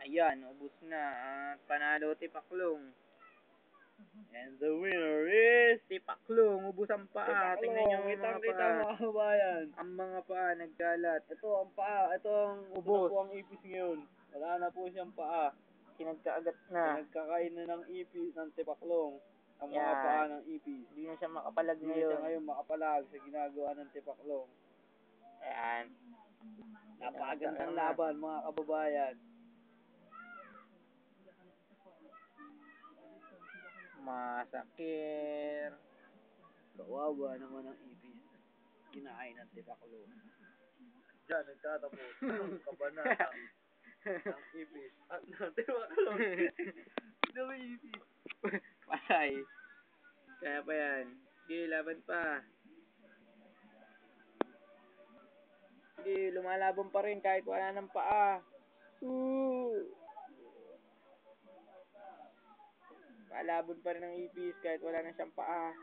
Ayan, ubos na. At panalo Tipaklong. And the winner is... Tipaklong, ubos ang paa. Tingnan nyo ang mga Kitang-kita paa. mga kabayan. Ang mga paa nagkalat. Ito ang paa. Ito ang Ubos. ubos po ang ipis ngayon. Wala na po siyang paa. Kinagkaagat na. Nagkakain na ng ipis ng Tipaklong. Ang mga Yan. paa ng ipis. Hindi na siya makapalag Hindi na siya ngayon. ngayon makapalag sa ginagawa ng Tipaklong. Ayan. Napakagandang laban mga kababayan. Masakir. Kawawa naman ang ipis. Kinain ng Tipaklong. Diyan nagtatapos ang kabanata ng ipis at ng Tipaklong. Ito may ipis. Patay. Kaya pa yan. Sige, laban pa. Sige, lumalaban pa rin kahit wala ng paa. Kalaban pa rin ang ipis kahit wala na siyang paa.